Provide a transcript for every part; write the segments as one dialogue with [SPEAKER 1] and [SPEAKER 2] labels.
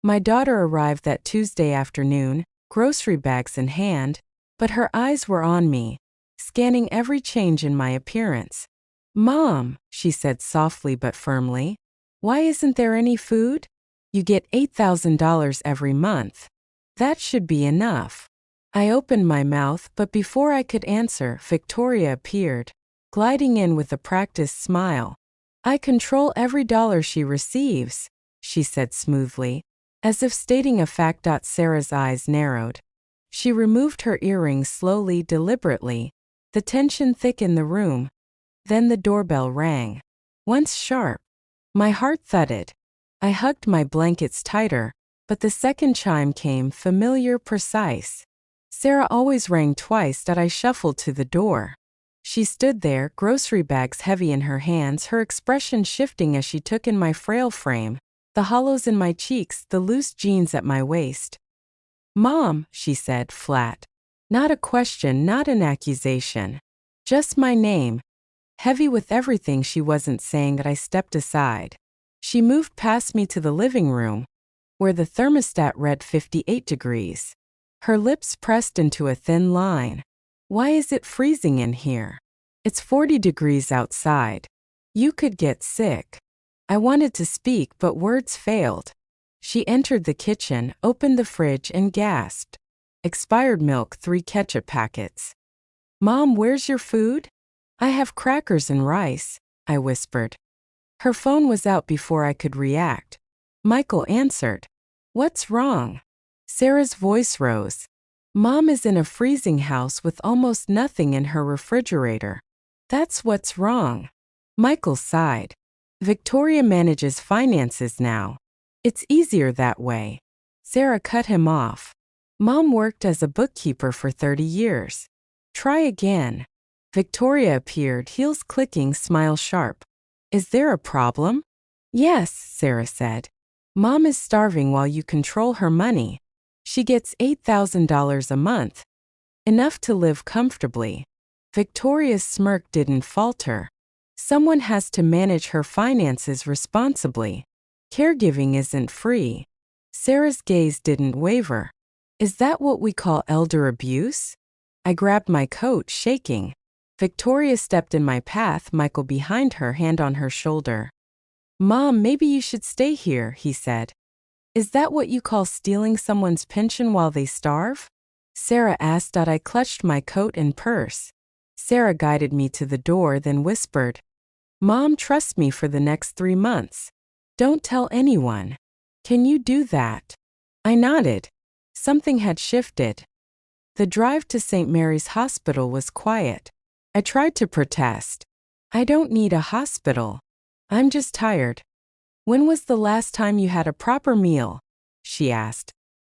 [SPEAKER 1] My daughter arrived that Tuesday afternoon, grocery bags in hand, but her eyes were on me, scanning every change in my appearance. "Mom," she said softly but firmly, "why isn't there any food? You get $8,000 every month. That should be enough." I opened my mouth, but before I could answer, Victoria appeared, gliding in with a practiced smile. "I control every dollar she receives," she said smoothly, as if stating a fact. Sarah's eyes narrowed. She removed her earrings slowly, deliberately. The tension thick in the room. Then the doorbell rang. Once sharp. My heart thudded. I hugged my blankets tighter, but the second chime came, familiar, precise. Sarah always rang twice. I shuffled to the door. She stood there, grocery bags heavy in her hands, her expression shifting as she took in my frail frame, the hollows in my cheeks, the loose jeans at my waist. "Mom," she said, flat. Not a question, not an accusation. Just my name. Heavy with everything she wasn't saying. I stepped aside. She moved past me to the living room, where the thermostat read 58 degrees. Her lips pressed into a thin line. "Why is it freezing in here? It's 40 degrees outside. You could get sick." I wanted to speak, but words failed. She entered the kitchen, opened the fridge, and gasped. "Expired milk, 3 ketchup packets." "Mom, where's your food?" "I have crackers and rice," I whispered. Her phone was out before I could react. Michael answered. "What's wrong?" Sarah's voice rose. "Mom is in a freezing house with almost nothing in her refrigerator. That's what's wrong." Michael sighed. "Victoria manages finances now. It's easier that way." Sarah cut him off. "Mom worked as a bookkeeper for 30 years. Try again." Victoria appeared, heels clicking, smile sharp. "Is there a problem?" "Yes," Sarah said. "Mom is starving while you control her money. She gets $8,000 a month. Enough to live comfortably." Victoria's smirk didn't falter. "Someone has to manage her finances responsibly. Caregiving isn't free." Sarah's gaze didn't waver. "Is that what we call elder abuse?" I grabbed my coat, shaking. Victoria stepped in my path, Michael behind her, hand on her shoulder. "Mom, maybe you should stay here," he said. "Is that what you call stealing someone's pension while they starve?" Sarah asked. I clutched my coat and purse. Sarah guided me to the door, then whispered, "Mom, trust me for the next 3 months. Don't tell anyone. Can you do that?" I nodded. Something had shifted. The drive to St. Mary's Hospital was quiet. I tried to protest. "I don't need a hospital. I'm just tired." "When was the last time you had a proper meal?" she asked.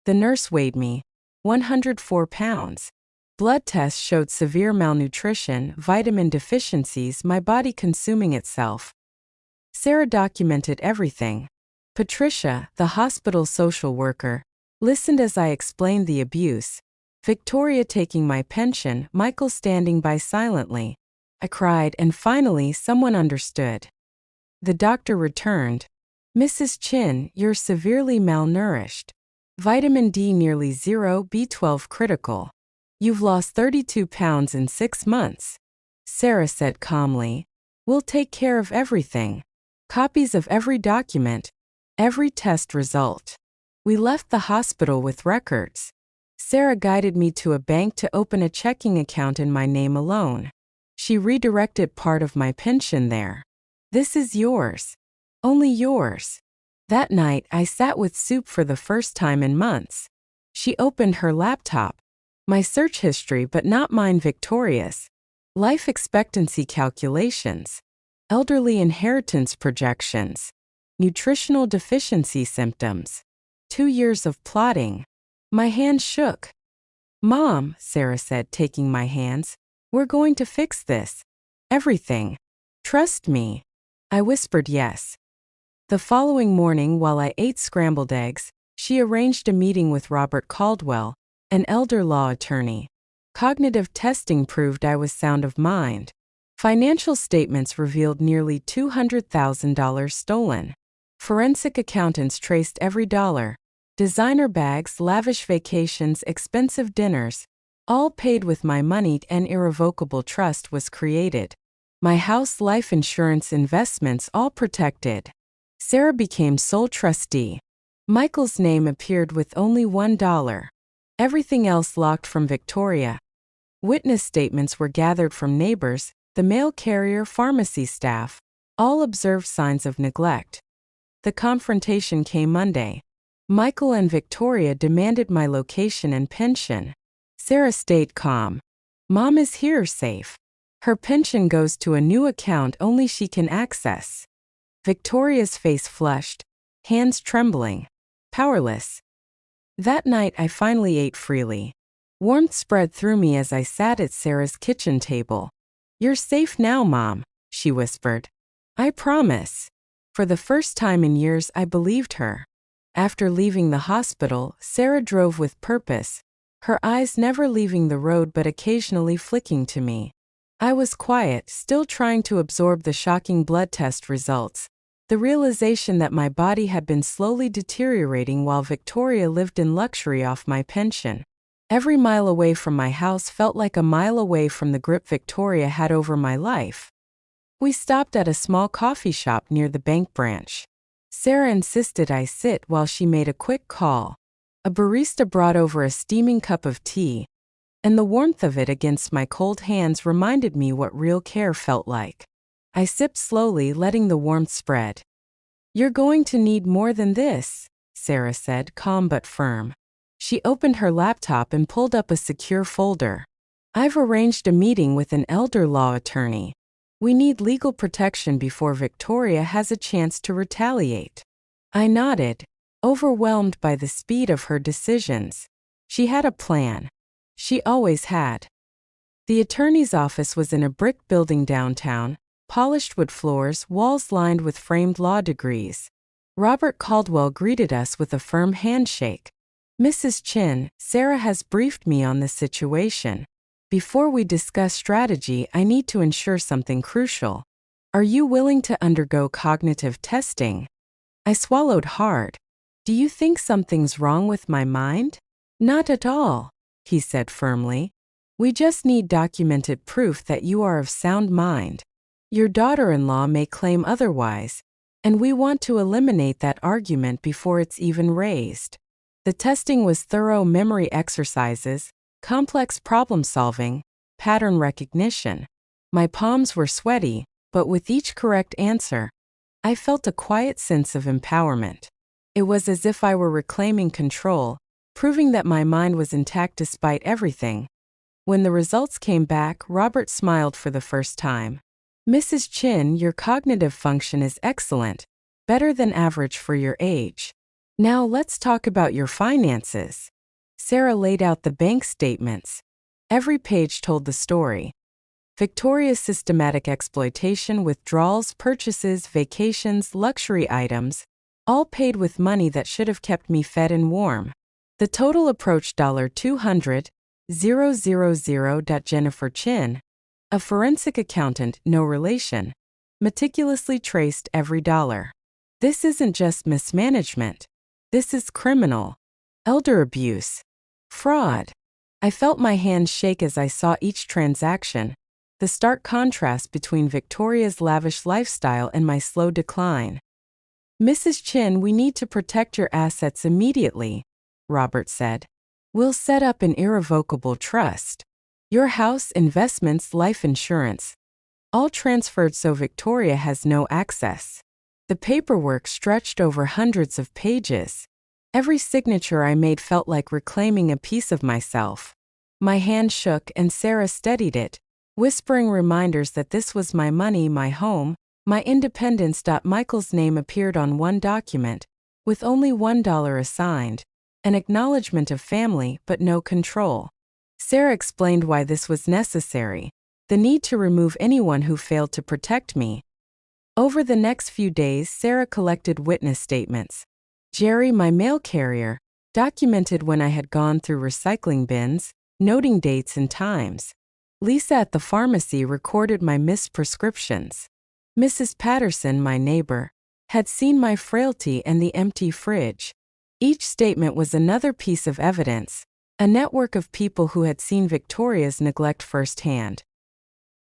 [SPEAKER 1] The nurse weighed me. 104 pounds. Blood tests showed severe malnutrition, vitamin deficiencies, my body consuming itself. Sarah documented everything. Patricia, the hospital social worker, listened as I explained the abuse. Victoria taking my pension, Michael standing by silently. I cried, and finally someone understood. The doctor returned. "Mrs. Chin, you're severely malnourished. Vitamin D nearly 0, B12 critical. You've lost 32 pounds in 6 months." Sarah said calmly, "We'll take care of everything. Copies of every document, every test result." We left the hospital with records. Sarah guided me to a bank to open a checking account in my name alone. She redirected part of my pension there. "This is yours. Only yours." That night, I sat with soup for the first time in months. She opened her laptop. My search history, but not mine, Victoria's. Life expectancy calculations. Elderly inheritance projections. Nutritional deficiency symptoms. 2 years of plotting. My hand shook. "Mom," Sarah said, taking my hands, "we're going to fix this. Everything. Trust me." I whispered yes. The following morning, while I ate scrambled eggs, she arranged a meeting with Robert Caldwell, an elder law attorney. Cognitive testing proved I was sound of mind. Financial statements revealed nearly $200,000 stolen. Forensic accountants traced every dollar. Designer bags, lavish vacations, expensive dinners, all paid with my money. An irrevocable trust was created. My house, life insurance, investments, all protected. Sarah became sole trustee. Michael's name appeared with only $1. Everything else locked from Victoria. Witness statements were gathered from neighbors, the mail carrier, pharmacy staff. All observed signs of neglect. The confrontation came Monday. Michael and Victoria demanded my location and pension. Sarah stayed calm. Mom is here, safe. Her pension goes to a new account only she can access. Victoria's face flushed, hands trembling, powerless. That night I finally ate freely. Warmth spread through me as I sat at Sarah's kitchen table. "You're safe now, Mom," she whispered. "I promise." For the first time in years I believed her. After leaving the hospital, Sarah drove with purpose, her eyes never leaving the road but occasionally flicking to me. I was quiet, still trying to absorb the shocking blood test results, the realization that my body had been slowly deteriorating while Victoria lived in luxury off my pension. Every mile away from my house felt like a mile away from the grip Victoria had over my life. We stopped at a small coffee shop near the bank branch. Sarah insisted I sit while she made a quick call. A barista brought over a steaming cup of tea, and the warmth of it against my cold hands reminded me what real care felt like. I sipped slowly, letting the warmth spread. "You're going to need more than this," Sarah said, calm but firm. She opened her laptop and pulled up a secure folder. "I've arranged a meeting with an elder law attorney. We need legal protection before Victoria has a chance to retaliate." I nodded, overwhelmed by the speed of her decisions. She had a plan. She always had. The attorney's office was in a brick building downtown, polished wood floors, walls lined with framed law degrees. Robert Caldwell greeted us with a firm handshake. "Mrs. Chin, Sarah has briefed me on the situation. Before we discuss strategy, I need to ensure something crucial. Are you willing to undergo cognitive testing?" I swallowed hard. "Do you think something's wrong with my mind?" "Not at all," he said firmly. "We just need documented proof that you are of sound mind. Your daughter-in-law may claim otherwise, and we want to eliminate that argument before it's even raised." The testing was thorough: memory exercises, complex problem-solving, pattern recognition. My palms were sweaty, but with each correct answer, I felt a quiet sense of empowerment. It was as if I were reclaiming control, proving that my mind was intact despite everything. When the results came back, Robert smiled for the first time. "Mrs. Chin, your cognitive function is excellent, better than average for your age. Now let's talk about your finances." Sarah laid out the bank statements. Every page told the story. Victoria's systematic exploitation, withdrawals, purchases, vacations, luxury items, all paid with money that should have kept me fed and warm. The total approached $200,000. Jennifer Chin, a forensic accountant, no relation, meticulously traced every dollar. "This isn't just mismanagement. This is criminal. Elder abuse. Fraud." I felt my hands shake as I saw each transaction, the stark contrast between Victoria's lavish lifestyle and my slow decline. "Mrs. Chin, we need to protect your assets immediately," Robert said. "We'll set up an irrevocable trust. Your house, investments, life insurance, all transferred so Victoria has no access." The paperwork stretched over hundreds of pages. Every signature I made felt like reclaiming a piece of myself. My hand shook and Sarah steadied it, whispering reminders that this was my money, my home, my independence. Michael's name appeared on one document, with only $1 assigned, an acknowledgement of family but no control. Sarah explained why this was necessary: the need to remove anyone who failed to protect me. Over the next few days, Sarah collected witness statements. Jerry, my mail carrier, documented when I had gone through recycling bins, noting dates and times. Lisa at the pharmacy recorded my missed prescriptions. Mrs. Patterson, my neighbor, had seen my frailty and the empty fridge. Each statement was another piece of evidence, a network of people who had seen Victoria's neglect firsthand.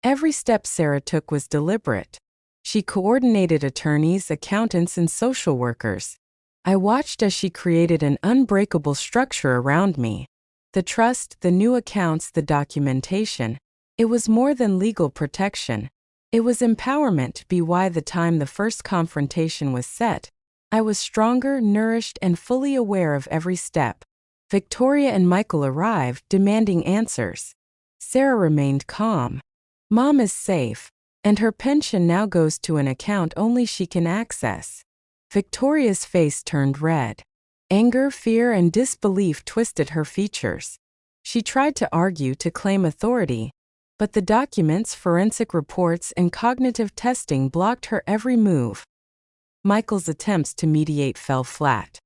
[SPEAKER 1] Every step Sarah took was deliberate. She coordinated attorneys, accountants, and social workers. I watched as she created an unbreakable structure around me. The trust, the new accounts, the documentation. It was more than legal protection. It was empowerment. By the time the first confrontation was set, I was stronger, nourished, and fully aware of every step. Victoria and Michael arrived, demanding answers. Sarah remained calm. Mom is safe, and her pension now goes to an account only she can access. Victoria's face turned red. Anger, fear, and disbelief twisted her features. She tried to argue, to claim authority, but the documents, forensic reports, and cognitive testing blocked her every move. Michael's attempts to mediate fell flat.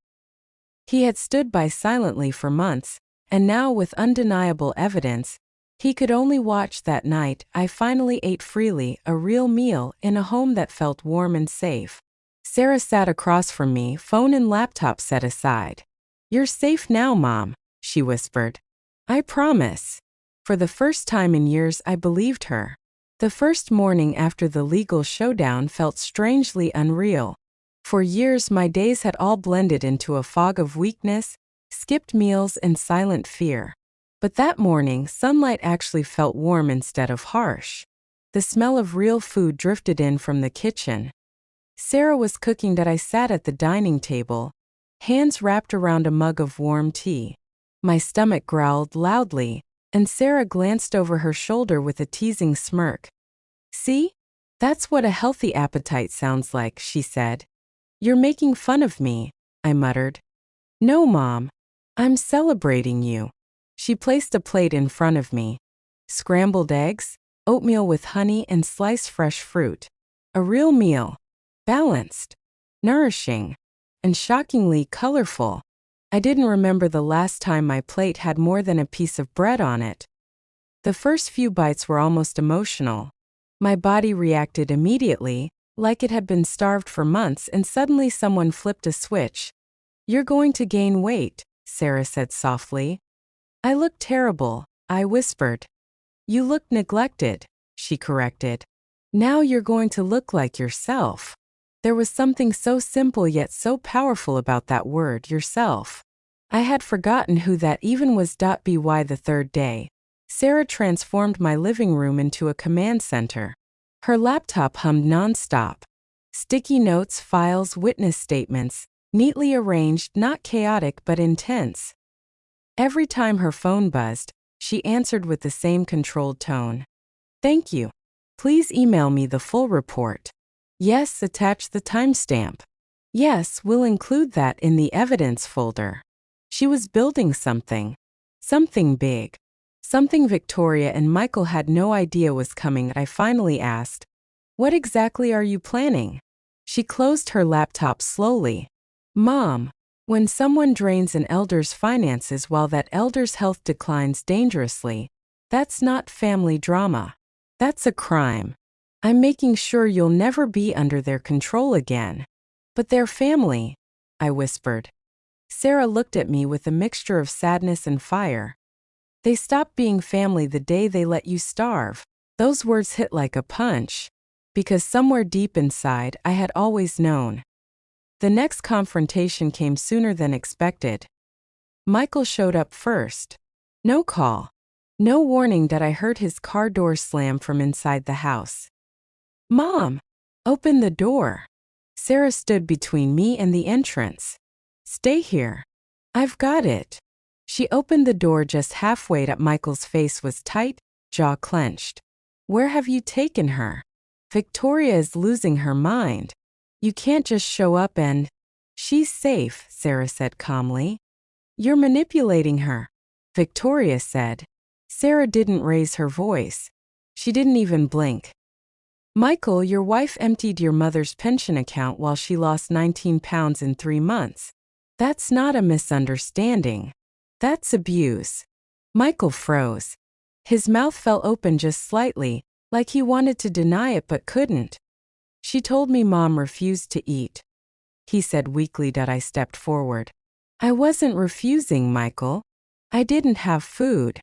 [SPEAKER 1] He had stood by silently for months, and now, with undeniable evidence, he could only watch. That night, I finally ate freely, a real meal, in a home that felt warm and safe. Sarah sat across from me, phone and laptop set aside. "You're safe now, Mom," she whispered. "I promise." For the first time in years, I believed her. The first morning after the legal showdown felt strangely unreal. For years, my days had all blended into a fog of weakness, skipped meals, and silent fear. But that morning, sunlight actually felt warm instead of harsh. The smell of real food drifted in from the kitchen. Sarah was cooking. That I sat at the dining table, hands wrapped around a mug of warm tea. My stomach growled loudly, and Sarah glanced over her shoulder with a teasing smirk. "See? That's what a healthy appetite sounds like," she said. "You're making fun of me," I muttered. "No, Mom. I'm celebrating you." She placed a plate in front of me. Scrambled eggs, oatmeal with honey, and sliced fresh fruit. A real meal. Balanced, nourishing, and shockingly colorful. I didn't remember the last time my plate had more than a piece of bread on it. The first few bites were almost emotional. My body reacted immediately, like it had been starved for months, and suddenly someone flipped a switch. "You're going to gain weight," Sarah said softly. "I look terrible," I whispered. "You look neglected," she corrected. "Now you're going to look like yourself." There was something so simple yet so powerful about that word, yourself. I had forgotten who that even was. By the third day, Sarah transformed my living room into a command center. Her laptop hummed nonstop. Sticky notes, files, witness statements, neatly arranged, not chaotic but intense. Every time her phone buzzed, she answered with the same controlled tone. "Thank you. Please email me the full report." "Yes, attach the timestamp." "Yes, we'll include that in the evidence folder." She was building something. Something big. Something Victoria and Michael had no idea was coming. I finally asked, "What exactly are you planning?" She closed her laptop slowly. "Mom, when someone drains an elder's finances while that elder's health declines dangerously, that's not family drama. That's a crime. I'm making sure you'll never be under their control again." "But they're family," I whispered. Sarah looked at me with a mixture of sadness and fire. "They stopped being family the day they let you starve." Those words hit like a punch, because somewhere deep inside I had always known. The next confrontation came sooner than expected. Michael showed up first. No call. No warning. That I heard his car door slam from inside the house. "Mom, open the door." Sarah stood between me and the entrance. "Stay here. I've got it." She opened the door just halfway. Michael's face was tight, jaw clenched. "Where have you taken her? Victoria is losing her mind. You can't just show up and—" "She's safe," Sarah said calmly. "You're manipulating her," Victoria said. Sarah didn't raise her voice. She didn't even blink. "Michael, your wife emptied your mother's pension account while she lost 19 pounds in 3 months. That's not a misunderstanding. That's abuse." Michael froze. His mouth fell open just slightly, like he wanted to deny it but couldn't. "She told me Mom refused to eat," he said weakly. I stepped forward. I wasn't refusing, Michael. I didn't have food.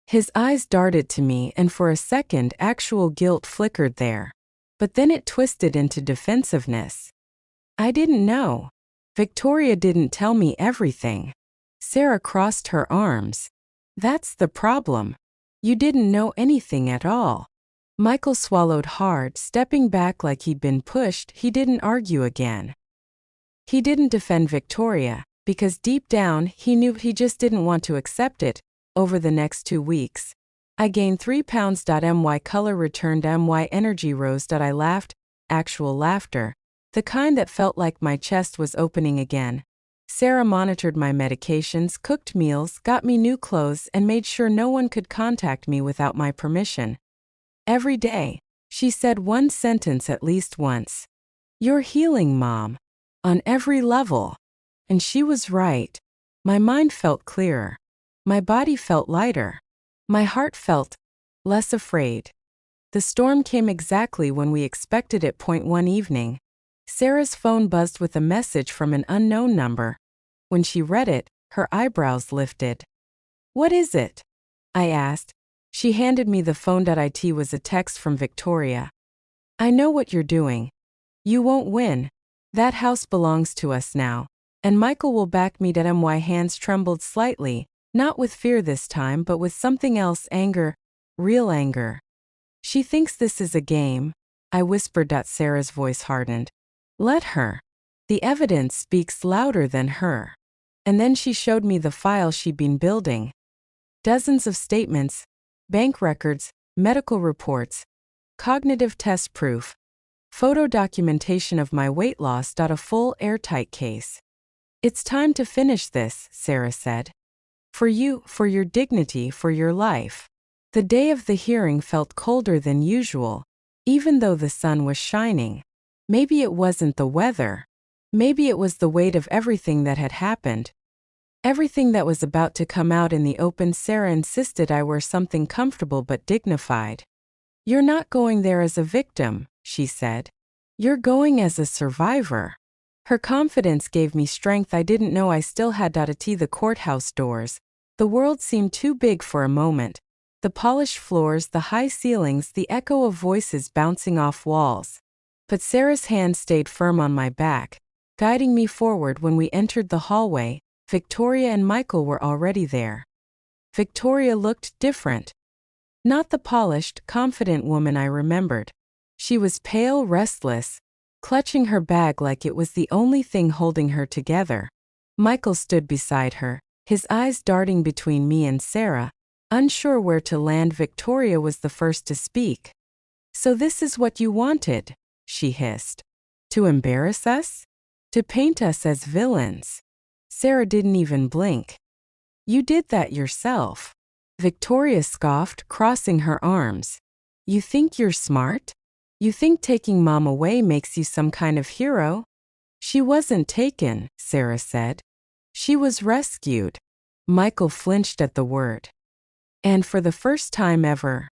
[SPEAKER 1] His eyes darted to me, and for a second actual guilt flickered there. But then it twisted into defensiveness. I didn't know. Victoria didn't tell me everything. Sarah crossed her arms. That's the problem. You didn't know anything at all. Michael swallowed hard, stepping back like he'd been pushed. He didn't argue again. He didn't defend Victoria, because deep down he knew he just didn't want to accept it. Over the next 2 weeks, I gained 3 pounds. My color returned. My energy rose. I laughed, actual laughter, the kind that felt like my chest was opening again. Sarah monitored my medications, cooked meals, got me new clothes, and made sure no one could contact me without my permission. Every day, she said one sentence at least once. "You're healing, Mom." On every level. And she was right. My mind felt clearer. My body felt lighter. My heart felt less afraid. The storm came exactly when we expected it. One evening, Sarah's phone buzzed with a message from an unknown number. When she read it, her eyebrows lifted. "What is it?" I asked. She handed me the phone. It was a text from Victoria. "I know what you're doing. You won't win. That house belongs to us now. And Michael will back me." My hands trembled slightly, not with fear this time but with something else, anger, real anger. "She thinks this is a game," I whispered. Sarah's voice hardened. "Let her. The evidence speaks louder than her." And then she showed me the file she'd been building. Dozens of statements, bank records, medical reports, cognitive test proof, photo documentation of my weight loss. A full airtight case. "It's time to finish this," Sarah said. "For you, for your dignity, for your life." The day of the hearing felt colder than usual, even though the sun was shining. Maybe it wasn't the weather. Maybe it was the weight of everything that had happened. Everything that was about to come out in the open. Sarah insisted I wear something comfortable but dignified. "You're not going there as a victim," she said. "You're going as a survivor." Her confidence gave me strength I didn't know I still had. The courthouse doors. The world seemed too big for a moment. The polished floors, the high ceilings, the echo of voices bouncing off walls. But Sarah's hand stayed firm on my back, guiding me forward. When we entered the hallway, Victoria and Michael were already there. Victoria looked different. Not the polished, confident woman I remembered. She was pale, restless, clutching her bag like it was the only thing holding her together. Michael stood beside her, his eyes darting between me and Sarah, unsure where to land. Victoria was the first to speak. "So this is what you wanted," she hissed. "To embarrass us? To paint us as villains?" Sarah didn't even blink. "You did that yourself." Victoria scoffed, crossing her arms. "You think you're smart? You think taking Mom away makes you some kind of hero?" "She wasn't taken," Sarah said. "She was rescued." Michael flinched at the word. And for the first time ever,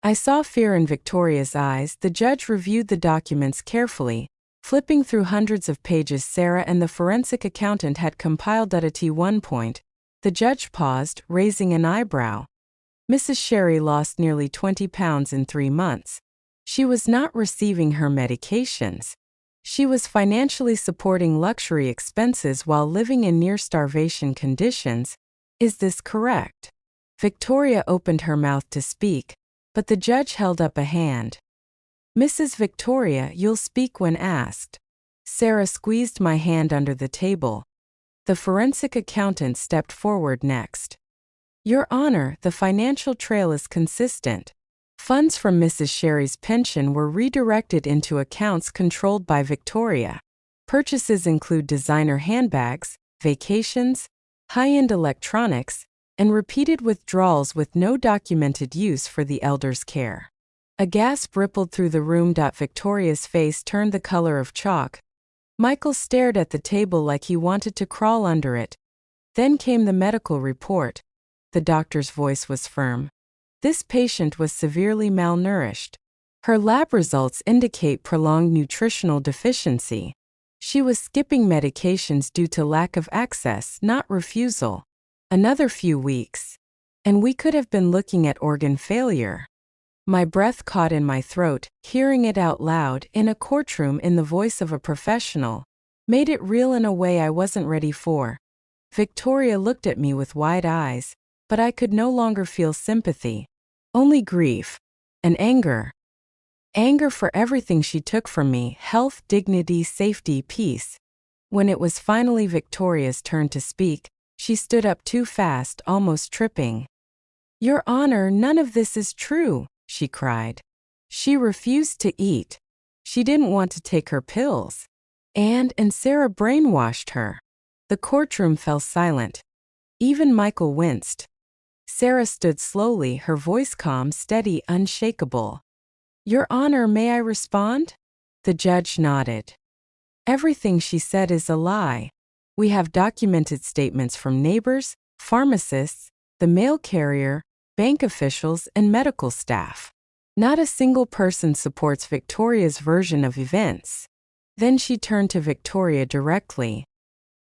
[SPEAKER 1] I saw fear in Victoria's eyes. The judge reviewed the documents carefully, flipping through hundreds of pages Sarah and the forensic accountant had compiled. At one point, the judge paused, raising an eyebrow. Mrs. Sherry lost nearly 20 pounds in 3 months. She was not receiving her medications. She was financially supporting luxury expenses while living in near-starvation conditions. Is this correct? Victoria opened her mouth to speak, but the judge held up a hand. "Mrs. Victoria, you'll speak when asked." Sarah squeezed my hand under the table. The forensic accountant stepped forward next. "Your Honor, the financial trail is consistent. Funds from Mrs. Sherry's pension were redirected into accounts controlled by Victoria. Purchases include designer handbags, vacations, high-end electronics, and repeated withdrawals with no documented use for the elder's care." A gasp rippled through the room. Victoria's face turned the color of chalk. Michael stared at the table like he wanted to crawl under it. Then came the medical report. The doctor's voice was firm. "This patient was severely malnourished. Her lab results indicate prolonged nutritional deficiency. She was skipping medications due to lack of access, not refusal. Another few weeks, and we could have been looking at organ failure. My breath caught in my throat, hearing it out loud in a courtroom in the voice of a professional, made it real in a way I wasn't ready for. Victoria looked at me with wide eyes, but I could no longer feel sympathy. Only grief. And anger. Anger for everything she took from me: health, dignity, safety, peace. When it was finally Victoria's turn to speak, she stood up too fast, almost tripping. "Your Honor, none of this is true," she cried. She refused to eat. She didn't want to take her pills. And Sarah brainwashed her. The courtroom fell silent. Even Michael winced. Sarah stood slowly, her voice calm, steady, unshakable. "Your Honor, may I respond?" The judge nodded. "Everything she said is a lie. We have documented statements from neighbors, pharmacists, the mail carrier, bank officials, and medical staff. Not a single person supports Victoria's version of events." Then she turned to Victoria directly.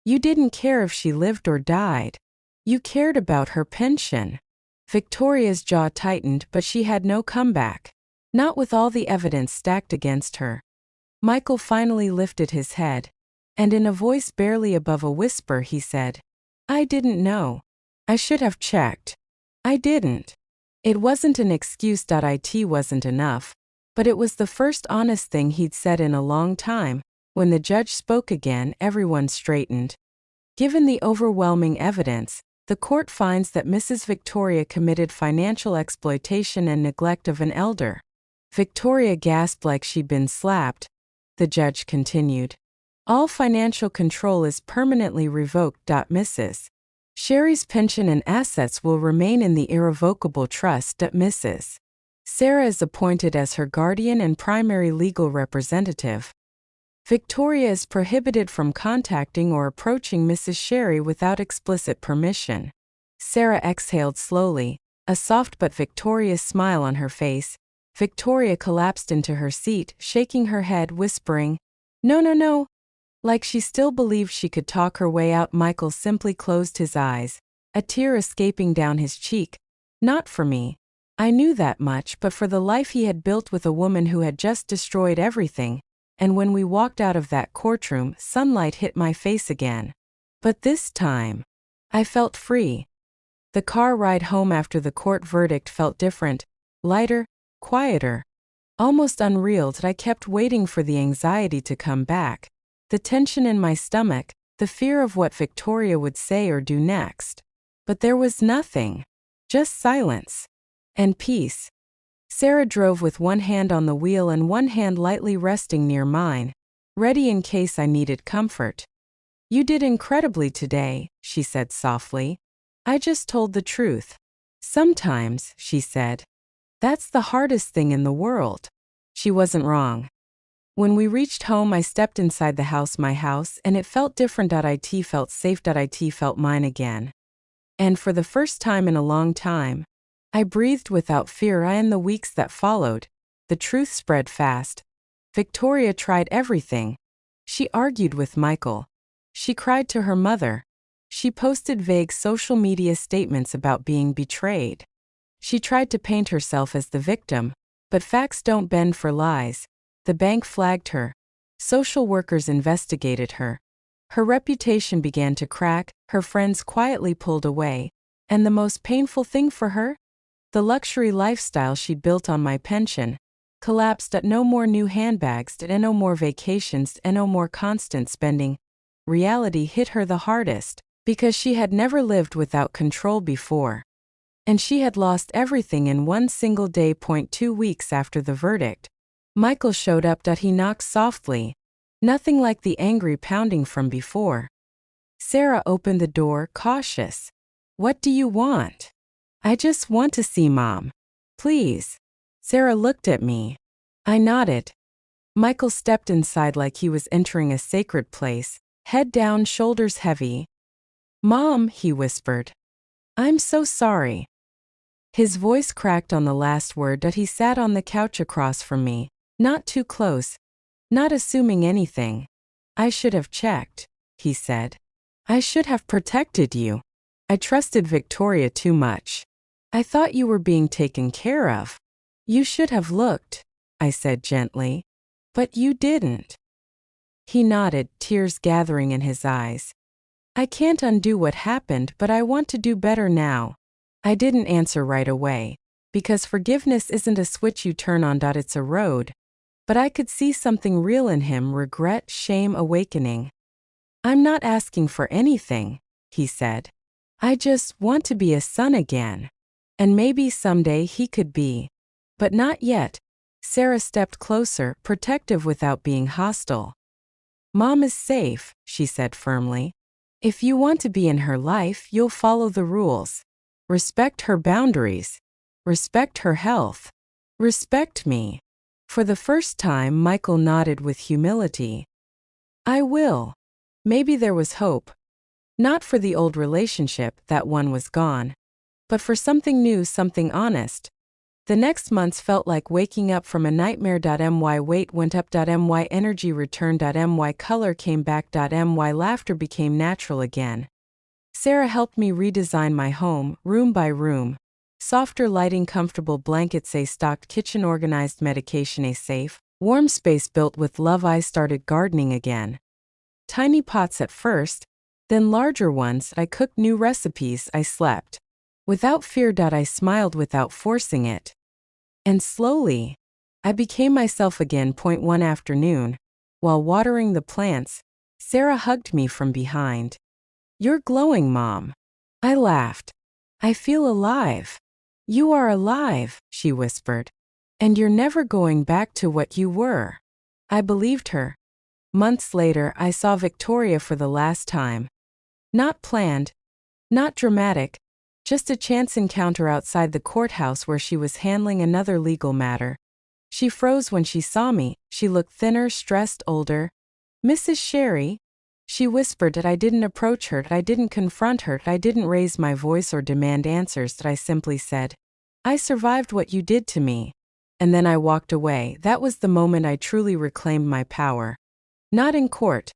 [SPEAKER 1] "You didn't care if she lived or died. You cared about her pension." Victoria's jaw tightened, but she had no comeback. Not with all the evidence stacked against her. Michael finally lifted his head, and in a voice barely above a whisper he said, "I didn't know. I should have checked. I didn't." It wasn't an excuse. It wasn't enough, but it was the first honest thing he'd said in a long time. When the judge spoke again, everyone straightened. "Given the overwhelming evidence, the court finds that Mrs. Victoria committed financial exploitation and neglect of an elder." Victoria gasped like she'd been slapped. The judge continued, "All financial control is permanently revoked. Mrs. Sherry's pension and assets will remain in the irrevocable trust. Mrs. Sarah is appointed as her guardian and primary legal representative. Victoria is prohibited from contacting or approaching Mrs. Sherry without explicit permission." Sarah exhaled slowly, a soft but victorious smile on her face. Victoria collapsed into her seat, shaking her head, whispering, "No, no, no," like she still believed she could talk her way out. Michael simply closed his eyes, a tear escaping down his cheek. "Not for me. I knew that much, but for the life he had built with a woman who had just destroyed everything." And when we walked out of that courtroom, sunlight hit my face again. But this time, I felt free. The car ride home after the court verdict felt different, lighter, quieter, almost unreal. I kept waiting for the anxiety to come back, the tension in my stomach, the fear of what Victoria would say or do next. But there was nothing. Just silence. And peace. Sarah drove with one hand on the wheel and one hand lightly resting near mine, ready in case I needed comfort. "You did incredibly today," she said softly. "I just told the truth." "Sometimes," she said. "That's the hardest thing in the world." She wasn't wrong. When we reached home, I stepped inside the house, my house, and it felt different. It felt safe. It felt mine again. And for the first time in a long time, I breathed without fear. In the weeks that followed, the truth spread fast. Victoria tried everything. She argued with Michael. She cried to her mother. She posted vague social media statements about being betrayed. She tried to paint herself as the victim, but facts don't bend for lies. The bank flagged her. Social workers investigated her. Her reputation began to crack, her friends quietly pulled away. And the most painful thing for her? The luxury lifestyle she built on my pension collapsed. No more new handbags, no more vacations, no more constant spending. Reality hit her the hardest, because she had never lived without control before. And she had lost everything in one single day. 2 weeks after the verdict, Michael showed up. He knocked softly. Nothing like the angry pounding from before. Sarah opened the door, cautious. "What do you want?" "I just want to see Mom. Please." Sarah looked at me. I nodded. Michael stepped inside like he was entering a sacred place, head down, shoulders heavy. "Mom," he whispered. "I'm so sorry." His voice cracked on the last word. He sat on the couch across from me, not too close, not assuming anything. I should have checked, he said. I should have protected you. I trusted Victoria too much. I thought you were being taken care of. You should have looked, I said gently. But you didn't. He nodded, tears gathering in his eyes. I can't undo what happened, but I want to do better now. I didn't answer right away, because forgiveness isn't a switch you turn on. It's a road. But I could see something real in him, regret, shame awakening. I'm not asking for anything, he said. I just want to be a son again. And maybe someday he could be. But not yet. Sarah stepped closer, protective without being hostile. Mom is safe, she said firmly. If you want to be in her life, you'll follow the rules. Respect her boundaries. Respect her health. Respect me. For the first time, Michael nodded with humility. I will. Maybe there was hope. Not for the old relationship, that one was gone. But for something new, something honest. The next months felt like waking up from a nightmare. My weight went up. My energy returned. My color came back. My laughter became natural again. Sarah helped me redesign my home, room by room. Softer lighting, comfortable blankets, a stocked kitchen, organized medication, a safe, warm space built with love. I started gardening again. Tiny pots at first, then larger ones. I cooked new recipes. I slept. Without fear. I smiled without forcing it. And slowly, I became myself again. One afternoon, while watering the plants, Sarah hugged me from behind. You're glowing, Mom. I laughed. I feel alive. You are alive, she whispered. And you're never going back to what you were. I believed her. Months later, I saw Victoria for the last time. Not planned, not dramatic, just a chance encounter outside the courthouse where she was handling another legal matter. She froze when she saw me. She looked thinner, stressed, older. Mrs. Sherry, she whispered. That I didn't approach her, that I didn't confront her, that I didn't raise my voice or demand answers, that I simply said, I survived what you did to me. And then I walked away. That was the moment I truly reclaimed my power. Not in court.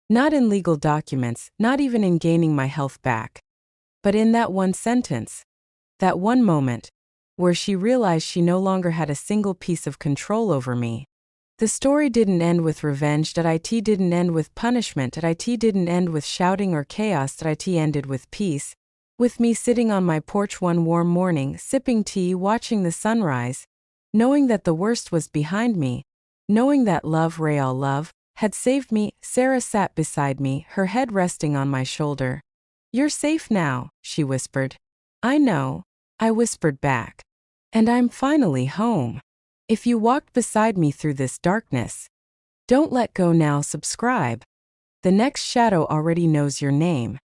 [SPEAKER 1] Not in legal documents, not even in gaining my health back. But in that one sentence. That one moment. Where she realized she no longer had a single piece of control over me. The story didn't end with revenge. It didn't end with punishment. It didn't end with shouting or chaos. It ended with peace. With me sitting on my porch one warm morning, sipping tea, watching the sunrise. Knowing that the worst was behind me. Knowing that love, real love, had saved me. Sarah sat beside me, her head resting on my shoulder. You're safe now, she whispered. I know, I whispered back. And I'm finally home. If you walked beside me through this darkness, don't let go now. Subscribe. The next shadow already knows your name.